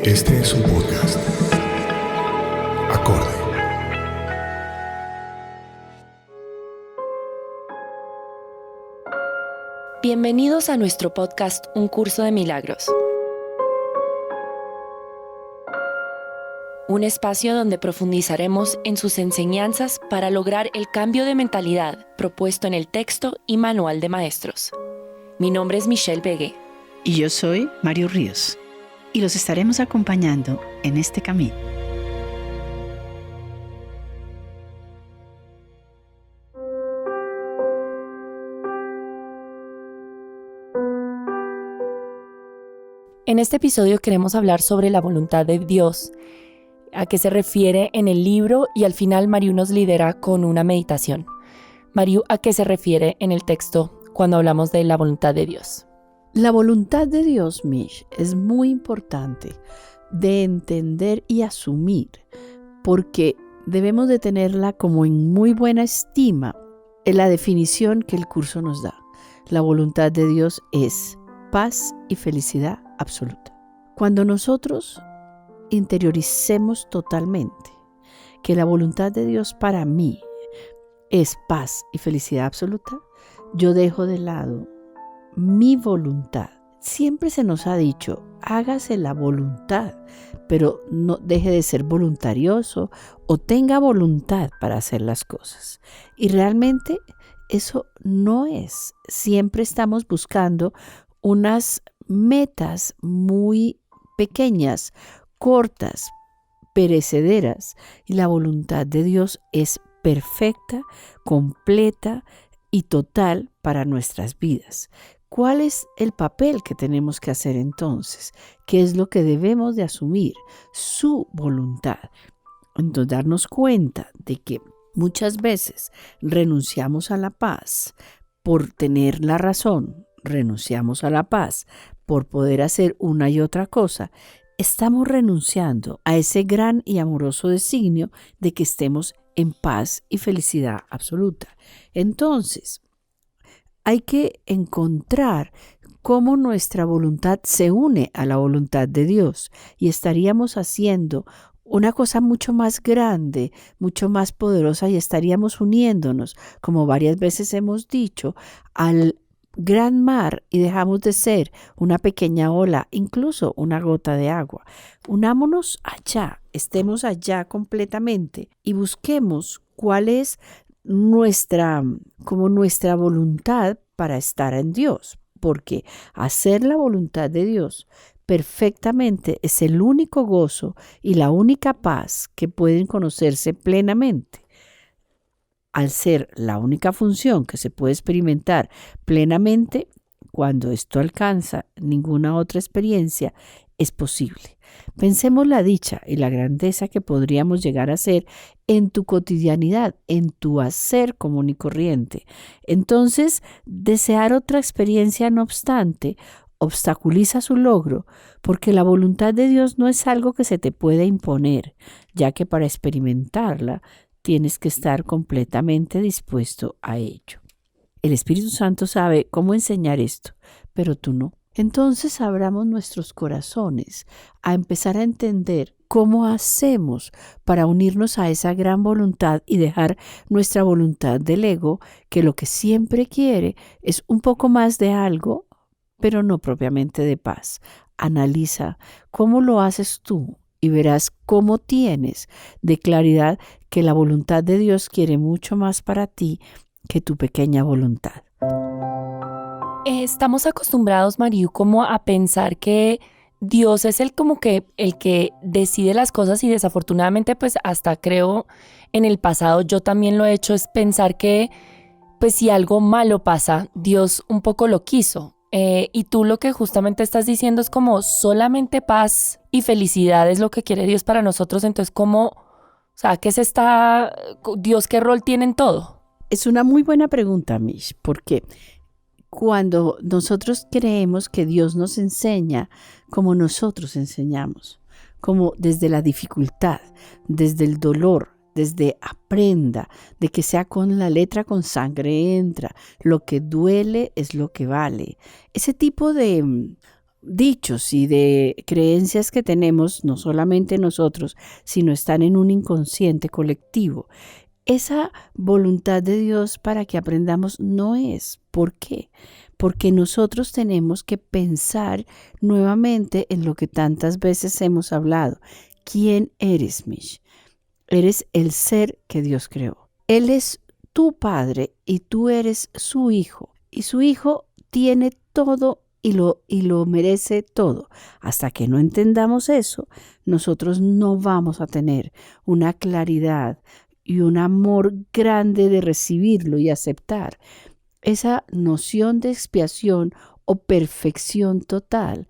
Este es un podcast acorde. Bienvenidos a nuestro podcast Un Curso de Milagros. Un espacio donde profundizaremos en sus enseñanzas para lograr el cambio de mentalidad propuesto en el texto y manual de maestros. Mi nombre es Michelle Begue. Y yo soy Mario Ríos. Y los estaremos acompañando en este camino. En este episodio queremos hablar sobre la voluntad de Dios, a qué se refiere en el libro, y al final Mariu nos lidera con una meditación. Mariu, ¿a qué se refiere en el texto cuando hablamos de la voluntad de Dios? La voluntad de Dios, Mish, es muy importante de entender y asumir, porque debemos de tenerla como en muy buena estima en la definición que el curso nos da. La voluntad de Dios es paz y felicidad absoluta. Cuando nosotros interioricemos totalmente que la voluntad de Dios para mí es paz y felicidad absoluta, yo dejo de lado mi voluntad. Siempre se nos ha dicho, hágase la voluntad, pero no deje de ser voluntarioso o tenga voluntad para hacer las cosas. Y realmente eso no es. Siempre estamos buscando unas metas muy pequeñas, cortas, perecederas, y la voluntad de Dios es perfecta, completa y total para nuestras vidas. ¿Cuál es el papel que tenemos que hacer entonces? ¿Qué es lo que debemos de asumir? Su voluntad. Entonces, darnos cuenta de que muchas veces renunciamos a la paz por tener la razón, renunciamos a la paz por poder hacer una y otra cosa. Estamos renunciando a ese gran y amoroso designio de que estemos en paz y felicidad absoluta. Entonces, hay que encontrar cómo nuestra voluntad se une a la voluntad de Dios, y estaríamos haciendo una cosa mucho más grande, mucho más poderosa, y estaríamos uniéndonos, como varias veces hemos dicho, al gran mar, y dejamos de ser una pequeña ola, incluso una gota de agua. Unámonos allá, estemos allá completamente y busquemos cuál es nuestra voluntad para estar en Dios, porque hacer la voluntad de Dios perfectamente es el único gozo y la única paz que pueden conocerse plenamente. Al ser la única función que se puede experimentar plenamente, cuando esto alcanza, ninguna otra experiencia es posible. Pensemos la dicha y la grandeza que podríamos llegar a ser en tu cotidianidad, en tu hacer común y corriente. Entonces, desear otra experiencia, no obstante, obstaculiza su logro, porque la voluntad de Dios no es algo que se te pueda imponer, ya que para experimentarla tienes que estar completamente dispuesto a ello. El Espíritu Santo sabe cómo enseñar esto, pero tú no. Entonces abramos nuestros corazones a empezar a entender cómo hacemos para unirnos a esa gran voluntad y dejar nuestra voluntad del ego, que lo que siempre quiere es un poco más de algo, pero no propiamente de paz. Analiza cómo lo haces tú y verás cómo tienes de claridad que la voluntad de Dios quiere mucho más para ti que tu pequeña voluntad. Estamos acostumbrados, Mariu, como a pensar que Dios es el que decide las cosas, y desafortunadamente pues hasta creo en el pasado yo también lo he hecho, es pensar que pues si algo malo pasa, Dios un poco lo quiso. Y tú lo que justamente estás diciendo es como solamente paz y felicidad es lo que quiere Dios para nosotros. Entonces, Dios qué rol tiene en todo? Es una muy buena pregunta, Mish, porque cuando nosotros creemos que Dios nos enseña como nosotros enseñamos, como desde la dificultad, desde el dolor, desde aprenda, de que sea con la letra con sangre entra, lo que duele es lo que vale. Ese tipo de dichos y de creencias que tenemos, no solamente nosotros, sino están en un inconsciente colectivo. Esa voluntad de Dios para que aprendamos no es. ¿Por qué? Porque nosotros tenemos que pensar nuevamente en lo que tantas veces hemos hablado. ¿Quién eres, Mish? Eres el ser que Dios creó. Él es tu padre y tú eres su hijo. Y su hijo tiene todo y lo merece todo. Hasta que no entendamos eso, nosotros no vamos a tener una claridad y un amor grande de recibirlo y aceptar esa noción de expiación o perfección total,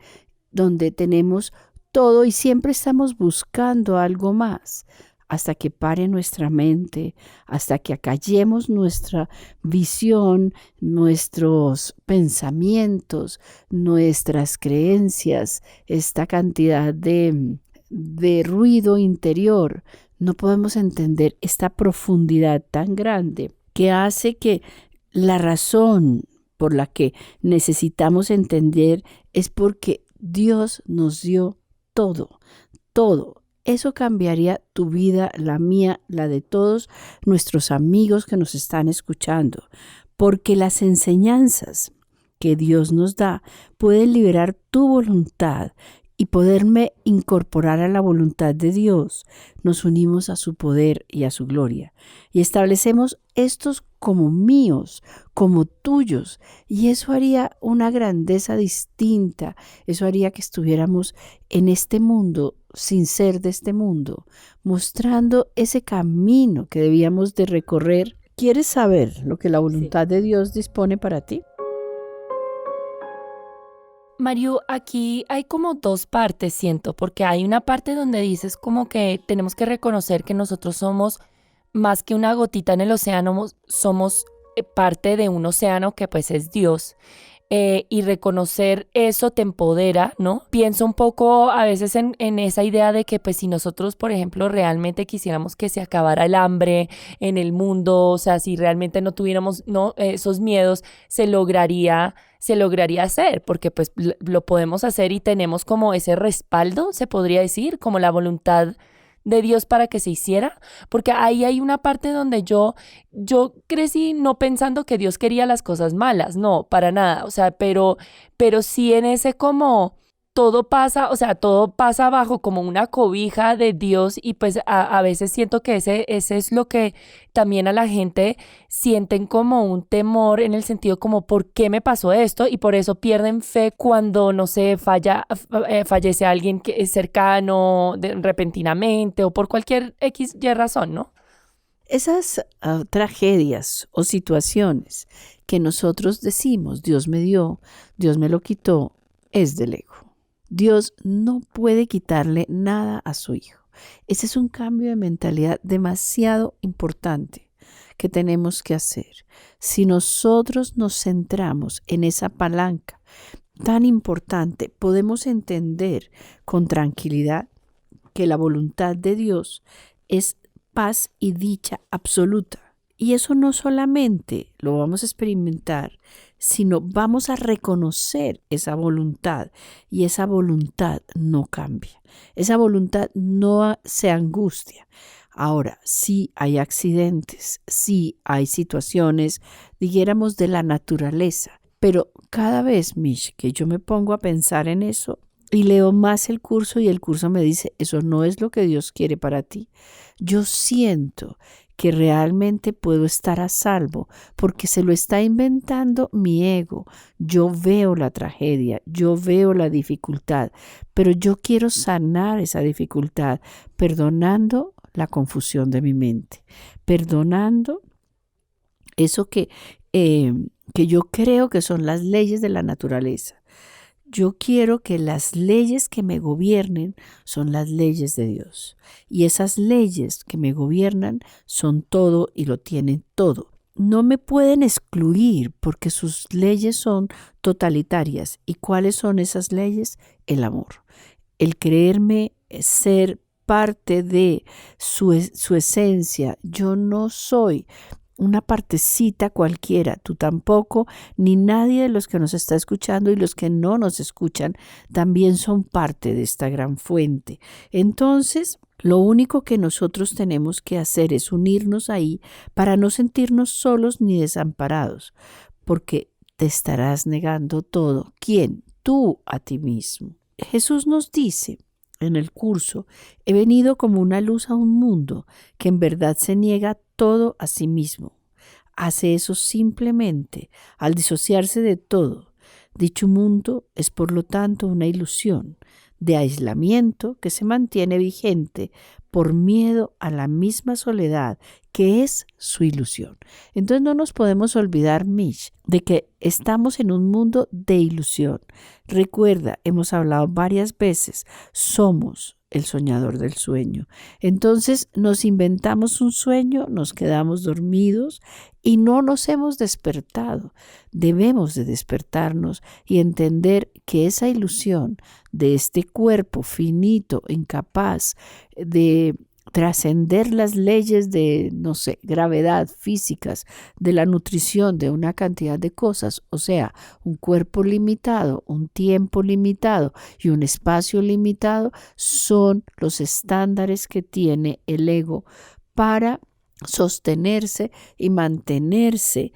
donde tenemos todo y siempre estamos buscando algo más, hasta que pare nuestra mente, hasta que acallemos nuestra visión, nuestros pensamientos, nuestras creencias, esta cantidad de ruido interior. No podemos entender esta profundidad tan grande que hace que la razón por la que necesitamos entender es porque Dios nos dio todo, todo. Eso cambiaría tu vida, la mía, la de todos nuestros amigos que nos están escuchando, porque las enseñanzas que Dios nos da pueden liberar tu voluntad y poderme incorporar a la voluntad de Dios. Nos unimos a su poder y a su gloria y establecemos estos como míos, como tuyos, y eso haría una grandeza distinta. Eso haría que estuviéramos en este mundo sin ser de este mundo, mostrando ese camino que debíamos de recorrer. ¿Quieres saber lo que la voluntad de Dios dispone para ti? Mariu, aquí hay como dos partes, siento, porque hay una parte donde dices como que tenemos que reconocer que nosotros somos más que una gotita en el océano, somos parte de un océano que pues es Dios. Y reconocer eso te empodera, ¿no? Pienso un poco a veces en esa idea de que pues si nosotros, por ejemplo, realmente quisiéramos que se acabara el hambre en el mundo, o sea, si realmente no tuviéramos esos miedos, se lograría hacer, porque pues lo podemos hacer y tenemos como ese respaldo, se podría decir, como la voluntad de Dios para que se hiciera, porque ahí hay una parte donde yo crecí no pensando que Dios quería las cosas malas, no, para nada, o sea, pero sí en ese como todo pasa bajo como una cobija de Dios y pues a veces siento que ese es lo que también a la gente sienten como un temor en el sentido como ¿por qué me pasó esto? Y por eso pierden fe cuando, no sé, fallece alguien que es cercano repentinamente o por cualquier X y razón, ¿no? Esas tragedias o situaciones que nosotros decimos, Dios me dio, Dios me lo quitó, es del ego. Dios no puede quitarle nada a su hijo. Ese es un cambio de mentalidad demasiado importante que tenemos que hacer. Si nosotros nos centramos en esa palanca tan importante, podemos entender con tranquilidad que la voluntad de Dios es paz y dicha absoluta. Y eso no solamente lo vamos a experimentar, sino vamos a reconocer esa voluntad y esa voluntad no cambia. Esa voluntad no se angustia. Ahora, sí hay accidentes, sí hay situaciones, dijéramos, de la naturaleza, pero cada vez, Mish, que yo me pongo a pensar en eso y leo más el curso y el curso me dice, eso no es lo que Dios quiere para ti. Yo siento que realmente puedo estar a salvo porque se lo está inventando mi ego. Yo veo la tragedia, yo veo la dificultad, pero yo quiero sanar esa dificultad perdonando la confusión de mi mente, perdonando eso que yo creo que son las leyes de la naturaleza. Yo quiero que las leyes que me gobiernen son las leyes de Dios. Y esas leyes que me gobiernan son todo y lo tienen todo. No me pueden excluir porque sus leyes son totalitarias. ¿Y cuáles son esas leyes? El amor. El creerme ser parte de su esencia. Yo no soy una partecita cualquiera, tú tampoco, ni nadie de los que nos está escuchando y los que no nos escuchan también son parte de esta gran fuente. Entonces, lo único que nosotros tenemos que hacer es unirnos ahí para no sentirnos solos ni desamparados, porque te estarás negando todo. ¿Quién? Tú a ti mismo. Jesús nos dice en el curso, he venido como una luz a un mundo que en verdad se niega todo a sí mismo. Hace eso simplemente al disociarse de todo. Dicho mundo es por lo tanto una ilusión de aislamiento que se mantiene vigente por miedo a la misma soledad que es su ilusión. Entonces no nos podemos olvidar, Mish, de que estamos en un mundo de ilusión. Recuerda, hemos hablado varias veces, somos el soñador del sueño. Entonces nos inventamos un sueño, nos quedamos dormidos y no nos hemos despertado. Debemos de despertarnos y entender que esa ilusión de este cuerpo finito, incapaz de trascender las leyes de, gravedad físicas, de la nutrición, de una cantidad de cosas, o sea, un cuerpo limitado, un tiempo limitado y un espacio limitado, son los estándares que tiene el ego para sostenerse y mantenerse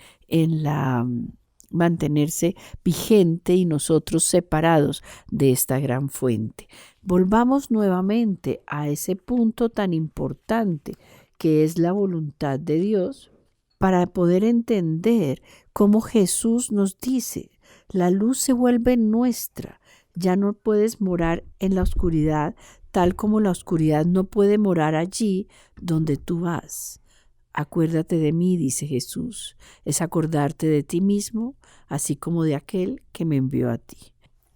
vigente y nosotros separados de esta gran fuente. Volvamos nuevamente a ese punto tan importante que es la voluntad de Dios para poder entender cómo Jesús nos dice, la luz se vuelve nuestra, ya no puedes morar en la oscuridad tal como la oscuridad no puede morar allí donde tú vas. Acuérdate de mí, dice Jesús, es acordarte de ti mismo, así como de aquel que me envió a ti.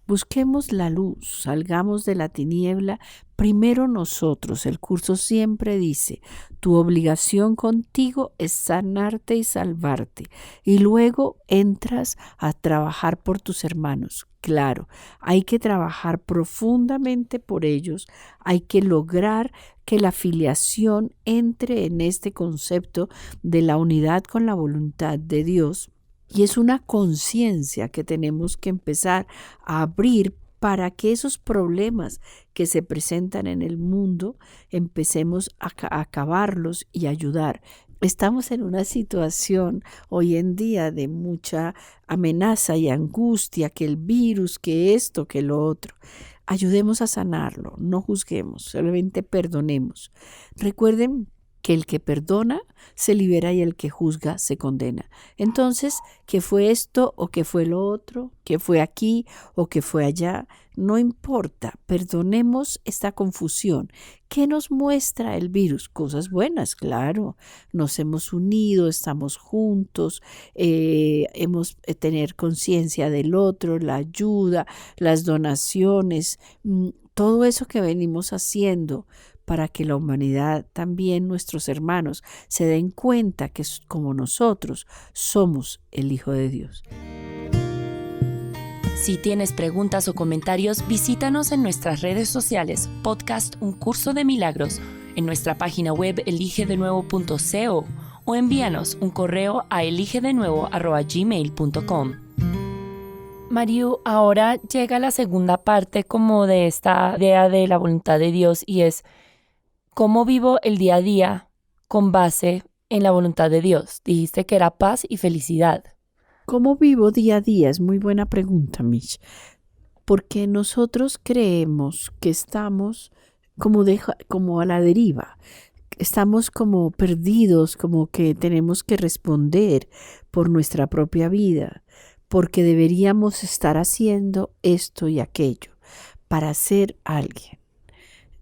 Busquemos la luz, salgamos de la tiniebla, primero nosotros. El curso siempre dice, tu obligación contigo es sanarte y salvarte, y luego entras a trabajar por tus hermanos. Claro, hay que trabajar profundamente por ellos, hay que lograr que la filiación entre en este concepto de la unidad con la voluntad de Dios. Y es una conciencia que tenemos que empezar a abrir para que esos problemas que se presentan en el mundo empecemos a acabarlos y ayudar. Estamos en una situación hoy en día de mucha amenaza y angustia, que el virus, que esto, que lo otro. Ayudemos a sanarlo, no juzguemos, solamente perdonemos. Recuerden que el que perdona se libera y el que juzga se condena. Entonces, ¿qué fue esto o qué fue lo otro? ¿Qué fue aquí o qué fue allá? No importa, perdonemos esta confusión. ¿Qué nos muestra el virus? Cosas buenas, claro. Nos hemos unido, estamos juntos, hemos tener conciencia del otro, la ayuda, las donaciones, todo eso que venimos haciendo para que la humanidad, también nuestros hermanos, se den cuenta que como nosotros somos el Hijo de Dios. Si tienes preguntas o comentarios, visítanos en nuestras redes sociales, podcast Un Curso de Milagros, en nuestra página web eligedenuevo.co o envíanos un correo a eligedenuevo@gmail.com. Mariu, ahora llega la segunda parte como de esta idea de la voluntad de Dios y es ¿cómo vivo el día a día con base en la voluntad de Dios? Dijiste que era paz y felicidad. ¿Cómo vivo día a día? Es muy buena pregunta, Mish. Porque nosotros creemos que estamos como a la deriva. Estamos como perdidos, como que tenemos que responder por nuestra propia vida, porque deberíamos estar haciendo esto y aquello para ser alguien.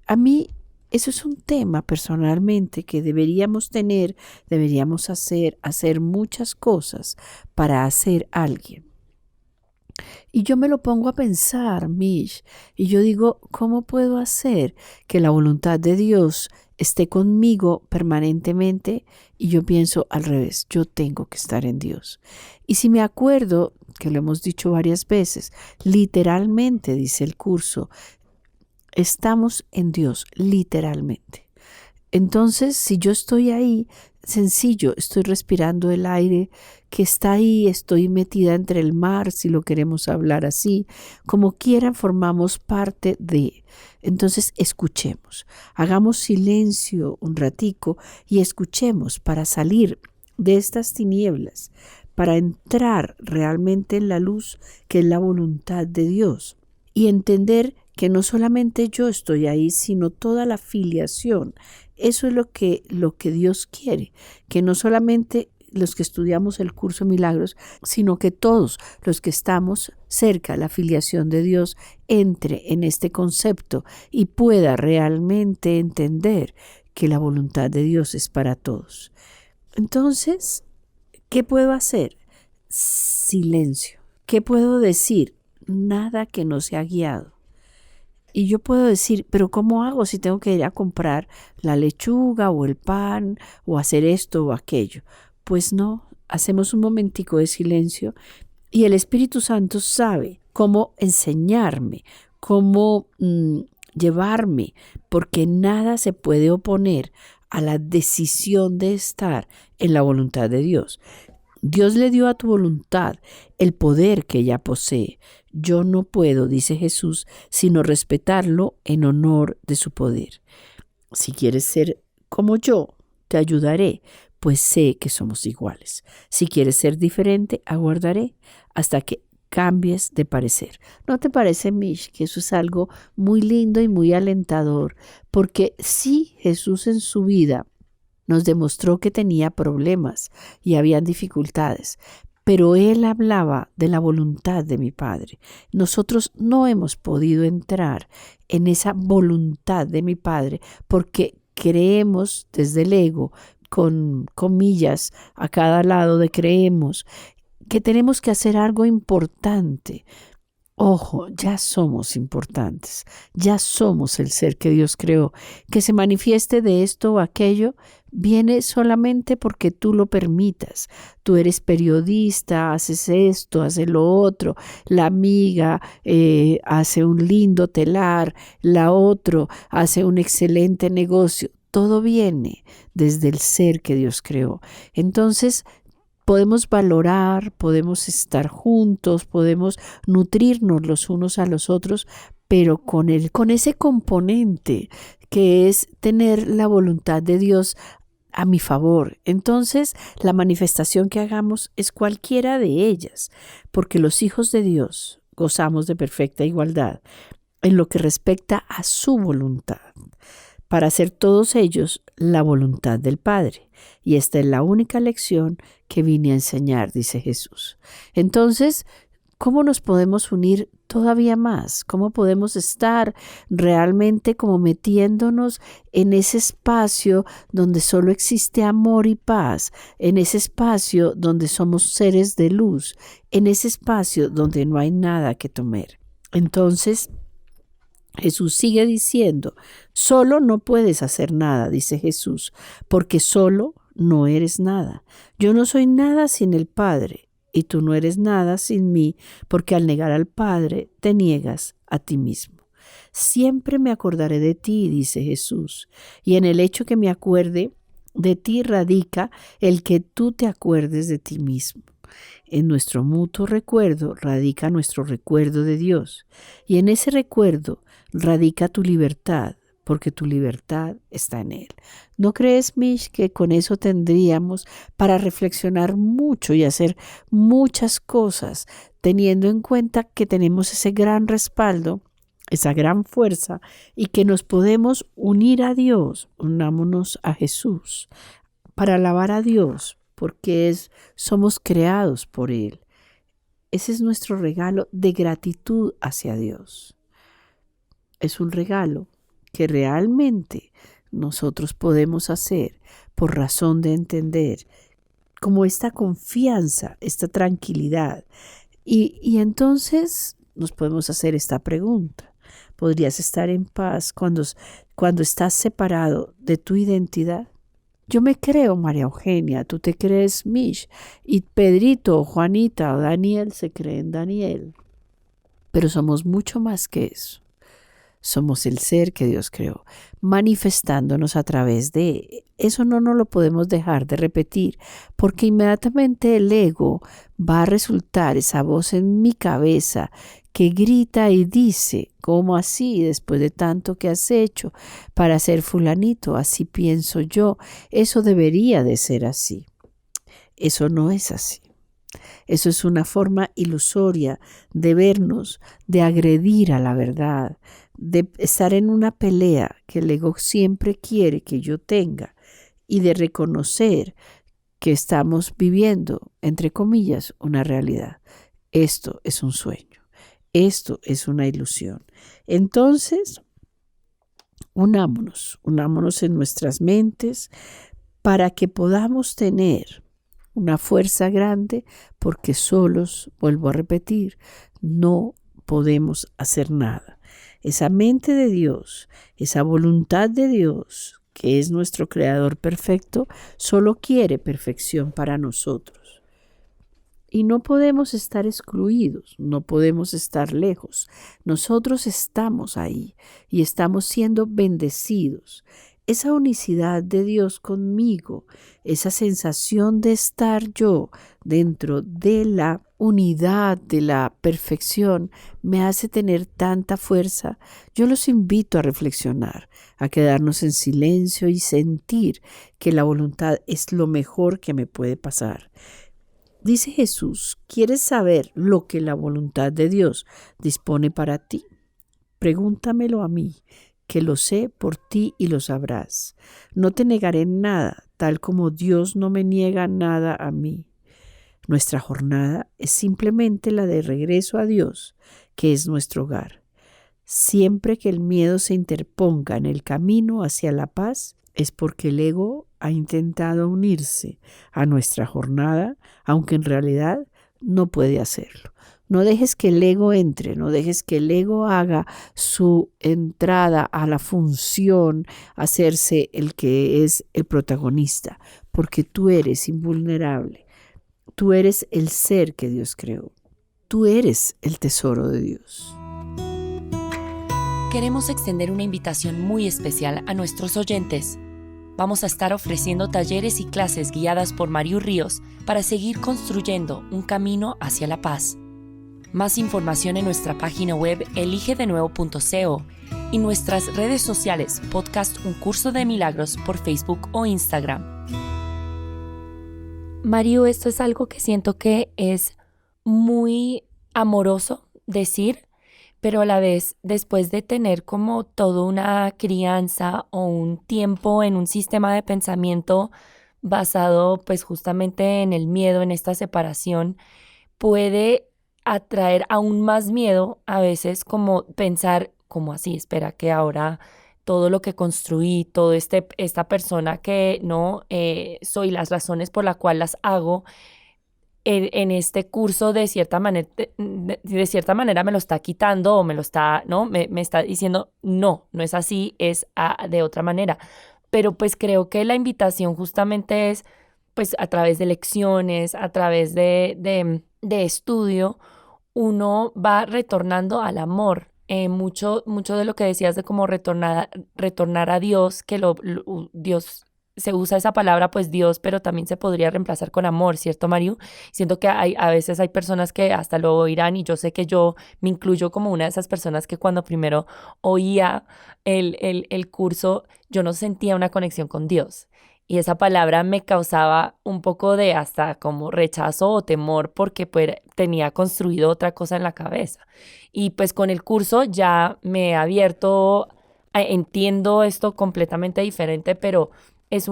A mí eso es un tema personalmente que deberíamos hacer muchas cosas para hacer alguien. Y yo me lo pongo a pensar, Mish, y yo digo, ¿cómo puedo hacer que la voluntad de Dios esté conmigo permanentemente? Y yo pienso al revés, yo tengo que estar en Dios. Y si me acuerdo, que lo hemos dicho varias veces, literalmente dice el curso, Estamos en Dios, literalmente. Entonces, si yo estoy ahí, sencillo, estoy respirando el aire que está ahí, estoy metida entre el mar, si lo queremos hablar así, como quieran, formamos parte de. Entonces, escuchemos, hagamos silencio un ratico y escuchemos para salir de estas tinieblas, para entrar realmente en la luz que es la voluntad de Dios y entender que no solamente yo estoy ahí, sino toda la filiación. Eso es lo que Dios quiere, que no solamente los que estudiamos el curso de milagros, sino que todos los que estamos cerca, la filiación de Dios, entre en este concepto y pueda realmente entender que la voluntad de Dios es para todos. Entonces, ¿qué puedo hacer? Silencio. ¿Qué puedo decir? Nada que no sea guiado. Y yo puedo decir, pero ¿cómo hago si tengo que ir a comprar la lechuga o el pan o hacer esto o aquello? Pues no, hacemos un momentico de silencio y el Espíritu Santo sabe cómo enseñarme, cómo llevarme, porque nada se puede oponer a la decisión de estar en la voluntad de Dios. Dios le dio a tu voluntad el poder que ella posee. Yo no puedo, dice Jesús, sino respetarlo en honor de su poder. Si quieres ser como yo, te ayudaré, pues sé que somos iguales. Si quieres ser diferente, aguardaré hasta que cambies de parecer. ¿No te parece, Mish, que eso es algo muy lindo y muy alentador? Porque sí, Jesús en su vida nos demostró que tenía problemas y habían dificultades, pero Él hablaba de la voluntad de mi Padre. Nosotros no hemos podido entrar en esa voluntad de mi Padre porque creemos desde el ego, con comillas a cada lado de creemos, que tenemos que hacer algo importante. Ojo, ya somos importantes, ya somos el ser que Dios creó. Que se manifieste de esto o aquello viene solamente porque tú lo permitas. Tú eres periodista, haces esto, haces lo otro. La amiga hace un lindo telar, la otra hace un excelente negocio. Todo viene desde el ser que Dios creó. Entonces, podemos valorar, podemos estar juntos, podemos nutrirnos los unos a los otros, pero con ese componente que es tener la voluntad de Dios a mi favor. Entonces, la manifestación que hagamos es cualquiera de ellas, porque los hijos de Dios gozamos de perfecta igualdad en lo que respecta a su voluntad, para hacer todos ellos la voluntad del Padre. Y esta es la única lección que vine a enseñar, dice Jesús. Entonces, ¿cómo nos podemos unir todavía más? ¿Cómo podemos estar realmente como metiéndonos en ese espacio donde solo existe amor y paz, en ese espacio donde somos seres de luz, en ese espacio donde no hay nada que temer? Entonces, Jesús sigue diciendo, solo no puedes hacer nada, dice Jesús, porque solo no eres nada. Yo no soy nada sin el Padre, y tú no eres nada sin mí, porque al negar al Padre te niegas a ti mismo. Siempre me acordaré de ti, dice Jesús, y en el hecho que me acuerde de ti radica el que tú te acuerdes de ti mismo. En nuestro mutuo recuerdo radica nuestro recuerdo de Dios, y en ese recuerdo radica tu libertad, porque tu libertad está en Él. ¿No crees, Mish, que con eso tendríamos para reflexionar mucho y hacer muchas cosas, teniendo en cuenta que tenemos ese gran respaldo, esa gran fuerza, y que nos podemos unir a Dios, unámonos a Jesús, para alabar a Dios, porque somos creados por Él. Ese es nuestro regalo de gratitud hacia Dios. Es un regalo que realmente nosotros podemos hacer por razón de entender como esta confianza, esta tranquilidad. Y entonces nos podemos hacer esta pregunta. ¿Podrías estar en paz cuando estás separado de tu identidad? Yo me creo María Eugenia, tú te crees Mish, y Pedrito, Juanita o Daniel se creen Daniel. Pero somos mucho más que eso. somos el ser que Dios creó, manifestándonos a través de eso. No nos lo podemos dejar de repetir, porque inmediatamente el ego va a resultar esa voz en mi cabeza que grita y dice: ¿cómo así? Después de tanto que has hecho para ser fulanito, así pienso yo, eso debería de ser así. Eso no es así. Eso es una forma ilusoria de vernos, de agredir a la verdad, de estar en una pelea que el ego siempre quiere que yo tenga, y de reconocer que estamos viviendo, entre comillas, una realidad. Esto es un sueño. Esto es una ilusión. Entonces, unámonos en nuestras mentes para que podamos tener una fuerza grande, porque solos, vuelvo a repetir, no podemos hacer nada. Esa mente de Dios, esa voluntad de Dios, que es nuestro Creador perfecto, solo quiere perfección para nosotros. Y no podemos estar excluidos, no podemos estar lejos. Nosotros estamos ahí y estamos siendo bendecidos. Esa unicidad de Dios conmigo, esa sensación de estar yo dentro de la unidad, de la perfección, me hace tener tanta fuerza. Yo los invito a reflexionar, a quedarnos en silencio y sentir que la voluntad es lo mejor que me puede pasar. Dice Jesús: ¿quieres saber lo que la voluntad de Dios dispone para ti? Pregúntamelo a mí, que lo sé por ti y lo sabrás. No te negaré nada, tal como Dios no me niega nada a mí. Nuestra jornada es simplemente la de regreso a Dios, que es nuestro hogar. Siempre que el miedo se interponga en el camino hacia la paz, es porque el ego ha intentado unirse a nuestra jornada, aunque en realidad no puede hacerlo. No dejes que el ego entre, no dejes que el ego haga su entrada a la función, hacerse el que es el protagonista, porque tú eres invulnerable. Tú eres el ser que Dios creó. Tú eres el tesoro de Dios. Queremos extender una invitación muy especial a nuestros oyentes. Vamos a estar ofreciendo talleres y clases guiadas por Mariu Ríos para seguir construyendo un camino hacia la paz. Más información en nuestra página web eligedenuevo.co y nuestras redes sociales podcast Un Curso de Milagros por Facebook o Instagram. Mariu, esto es algo que siento que es muy amoroso decir, pero a la vez, después de tener como toda una crianza o un tiempo en un sistema de pensamiento basado pues justamente en el miedo, en esta separación, puede atraer aún más miedo a veces, como pensar, como así, espera que ahora todo lo que construí, esta persona que no soy, las razones por las cuales las hago, en este curso de cierta manera me lo está quitando o me lo está, ¿no? Me está diciendo, no es así, es de otra manera. Pero pues creo que la invitación justamente es, pues a través de lecciones, a través de estudio, uno va retornando al amor. Mucho de lo que decías de cómo retornar a Dios, que Dios, se usa esa palabra, pues Dios, pero también se podría reemplazar con amor, ¿cierto, Mariu? Siento que a veces hay personas que hasta lo oirán, y yo sé que yo me incluyo como una de esas personas que cuando primero oía el curso, yo no sentía una conexión con Dios. Y esa palabra me causaba un poco de hasta como rechazo o temor, porque pues tenía construido otra cosa en la cabeza. Y pues con el curso ya me he abierto, entiendo esto completamente diferente, pero es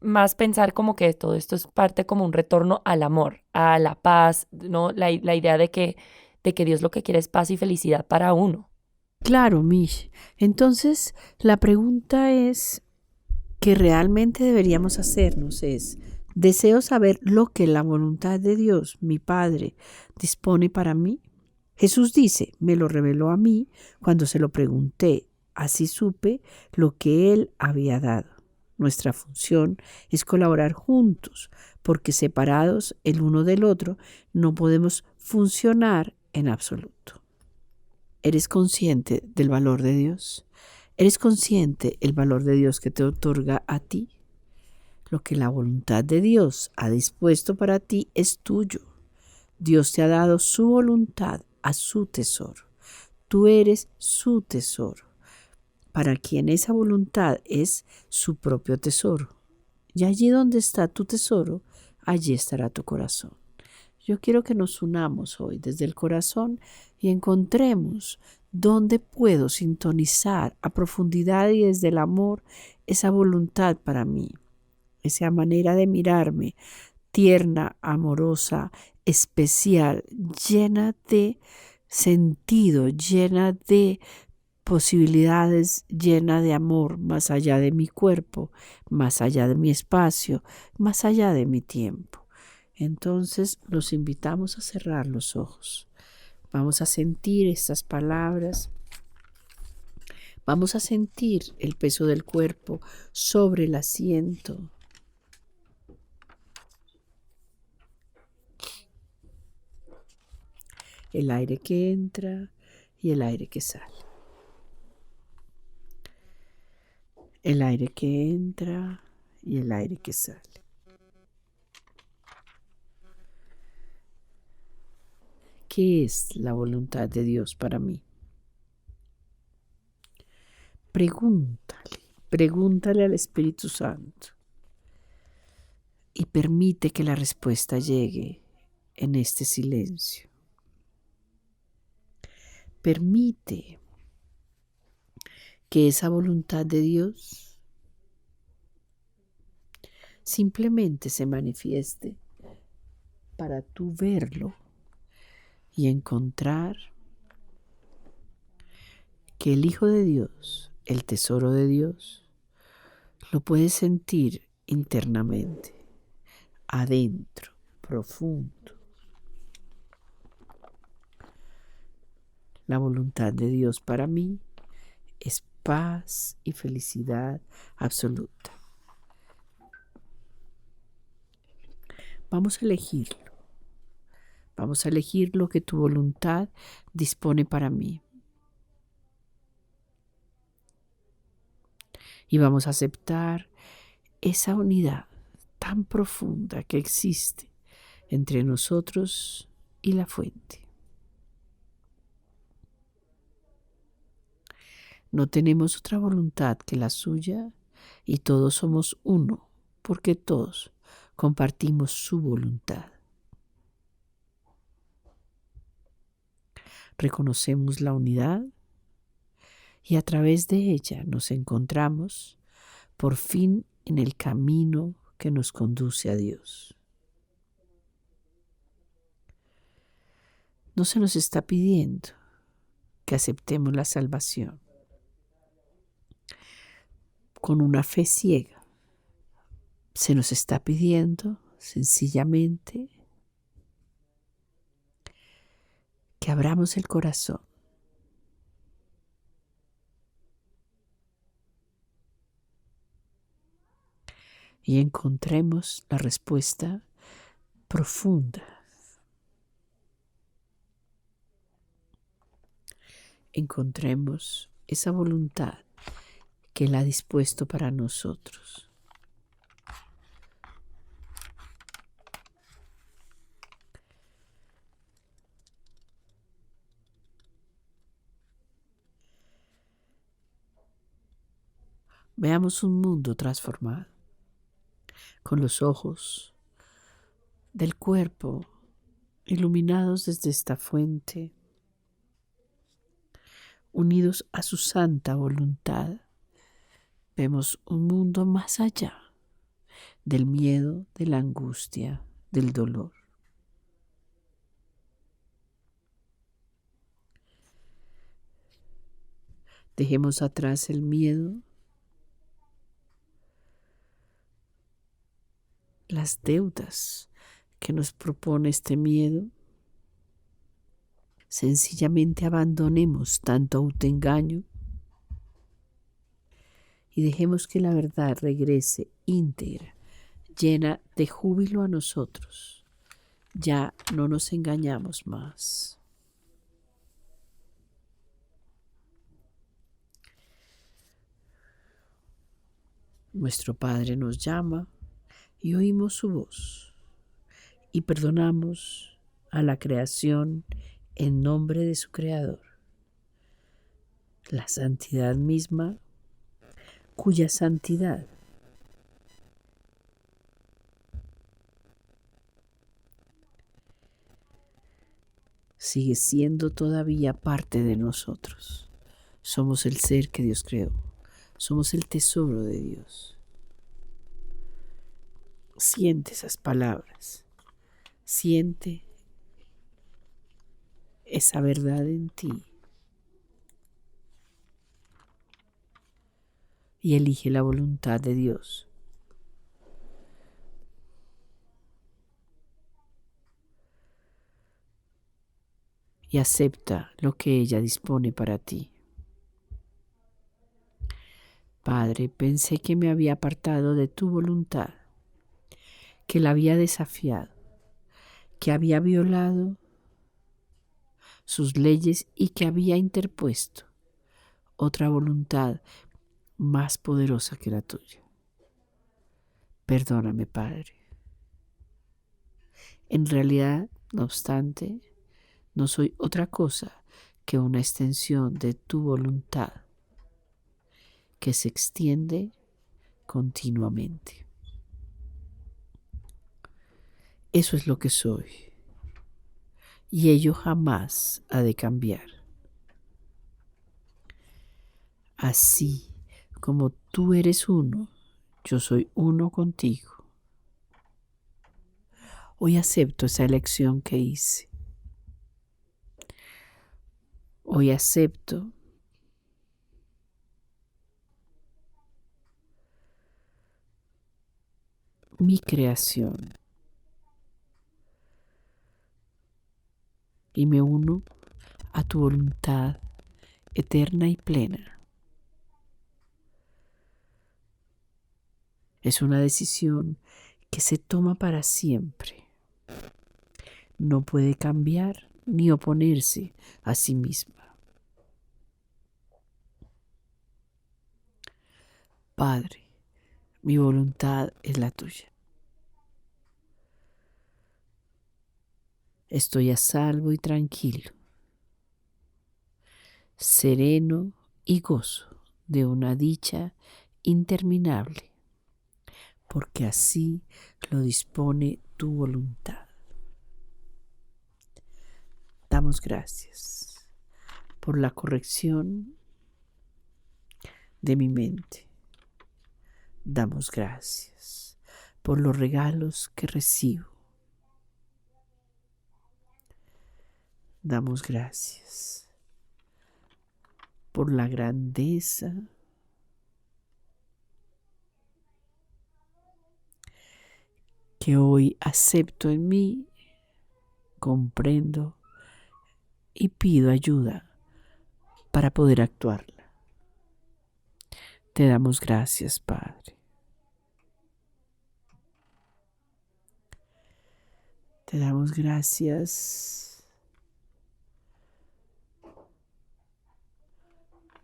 más pensar como que todo esto es parte como un retorno al amor, a la paz, ¿no? La idea de que Dios lo que quiere es paz y felicidad para uno. Claro, Mish. Entonces, la pregunta es que realmente deberíamos hacernos es: ¿deseo saber lo que la voluntad de Dios, mi Padre, dispone para mí? Jesús dice: me lo reveló a mí cuando se lo pregunté, así supe lo que Él había dado. Nuestra función es colaborar juntos, porque separados el uno del otro no podemos funcionar en absoluto. ¿Eres consciente del valor de Dios? ¿Eres consciente el valor de Dios que te otorga a ti? Lo que la voluntad de Dios ha dispuesto para ti es tuyo. Dios te ha dado su voluntad a su tesoro. Tú eres su tesoro, para quien esa voluntad es su propio tesoro. Y allí donde está tu tesoro, allí estará tu corazón. Yo quiero que nos unamos hoy desde el corazón y encontremos dónde puedo sintonizar a profundidad y desde el amor esa voluntad para mí, esa manera de mirarme tierna, amorosa, especial, llena de sentido, llena de posibilidades, llena de amor, más allá de mi cuerpo, más allá de mi espacio, más allá de mi tiempo. Entonces los invitamos a cerrar los ojos. Vamos a sentir estas palabras. Vamos a sentir el peso del cuerpo sobre el asiento. El aire que entra y el aire que sale. El aire que entra y el aire que sale. ¿Qué es la voluntad de Dios para mí? Pregúntale al Espíritu Santo y permite que la respuesta llegue en este silencio. Permite que esa voluntad de Dios simplemente se manifieste para tú verlo y encontrar que el Hijo de Dios, el tesoro de Dios, lo puedes sentir internamente, adentro, profundo. La voluntad de Dios para mí es paz y felicidad absoluta. Vamos a elegirlo. Vamos a elegir lo que tu voluntad dispone para mí. Y vamos a aceptar esa unidad tan profunda que existe entre nosotros y la fuente. No tenemos otra voluntad que la suya y todos somos uno, porque todos compartimos su voluntad. Reconocemos la unidad y a través de ella nos encontramos por fin en el camino que nos conduce a Dios. No se nos está pidiendo que aceptemos la salvación con una fe ciega. Se nos está pidiendo sencillamente que abramos el corazón y encontremos la respuesta profunda. Encontremos esa voluntad que Él ha dispuesto para nosotros. Veamos un mundo transformado, con los ojos del cuerpo iluminados desde esta fuente, unidos a su santa voluntad. Vemos un mundo más allá del miedo, de la angustia, del dolor. Dejemos atrás el miedo, las deudas que nos propone este miedo. Sencillamente abandonemos tanto autoengaño y dejemos que la verdad regrese íntegra, llena de júbilo a nosotros. Ya no nos engañamos más. Nuestro Padre nos llama y oímos su voz y perdonamos a la creación en nombre de su Creador, la santidad misma, cuya santidad sigue siendo todavía parte de nosotros. Somos el ser que Dios creó. Somos el tesoro de Dios. Siente esas palabras. Siente esa verdad en ti. Y elige la voluntad de Dios. Y acepta lo que ella dispone para ti. Padre, pensé que me había apartado de tu voluntad, que la había desafiado, que había violado sus leyes y que había interpuesto otra voluntad más poderosa que la tuya. Perdóname, Padre. En realidad, no obstante, no soy otra cosa que una extensión de tu voluntad que se extiende continuamente. Eso es lo que soy, y ello jamás ha de cambiar. Así como tú eres uno, yo soy uno contigo. Hoy acepto esa elección que hice. Hoy acepto mi creación y me uno a tu voluntad eterna y plena. Es una decisión que se toma para siempre. No puede cambiar ni oponerse a sí misma. Padre, mi voluntad es la tuya. Estoy a salvo y tranquilo, sereno y gozo de una dicha interminable, porque así lo dispone tu voluntad. Damos gracias por la corrección de mi mente. Damos gracias por los regalos que recibo. Damos gracias por la grandeza que hoy acepto en mí, comprendo y pido ayuda para poder actuarla. Te damos gracias, Padre. Te damos gracias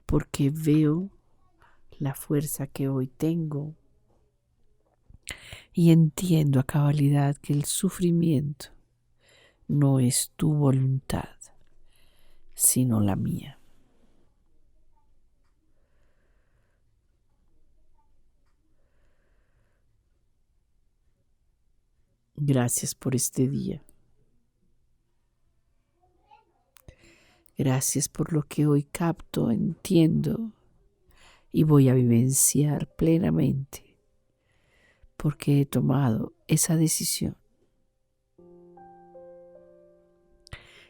porque veo la fuerza que hoy tengo y entiendo a cabalidad que el sufrimiento no es tu voluntad, sino la mía. Gracias por este día. Gracias por lo que hoy capto, entiendo y voy a vivenciar plenamente, porque he tomado esa decisión.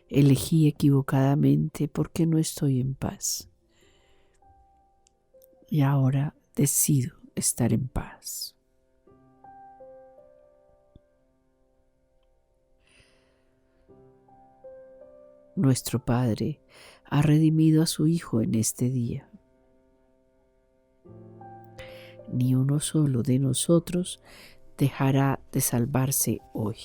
Elegí equivocadamente porque no estoy en paz. Y ahora decido estar en paz. Nuestro Padre ha redimido a su Hijo en este día. Ni uno solo de nosotros dejará de salvarse hoy.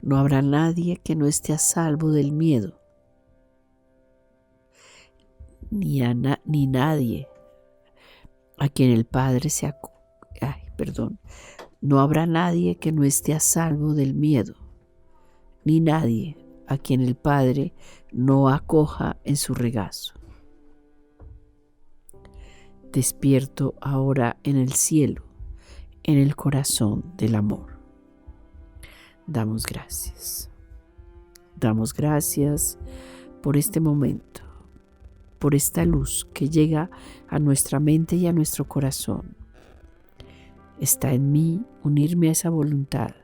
No habrá nadie que no esté a salvo del miedo, ni nadie a quien el Padre no habrá nadie que no esté a salvo del miedo, ni nadie a quien el Padre no acoja en su regazo. Despierto ahora en el cielo, en el corazón del amor. Damos gracias. Damos gracias por este momento, por esta luz que llega a nuestra mente y a nuestro corazón. Está en mí unirme a esa voluntad,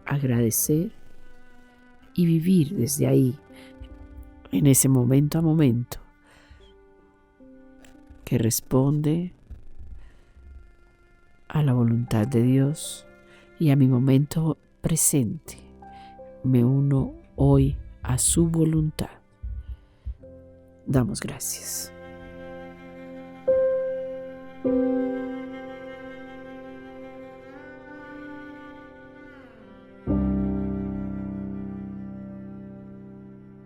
agradecer y vivir desde ahí, en ese momento a momento, que responde a la voluntad de Dios y a mi momento presente. Me uno hoy a su voluntad. Damos gracias.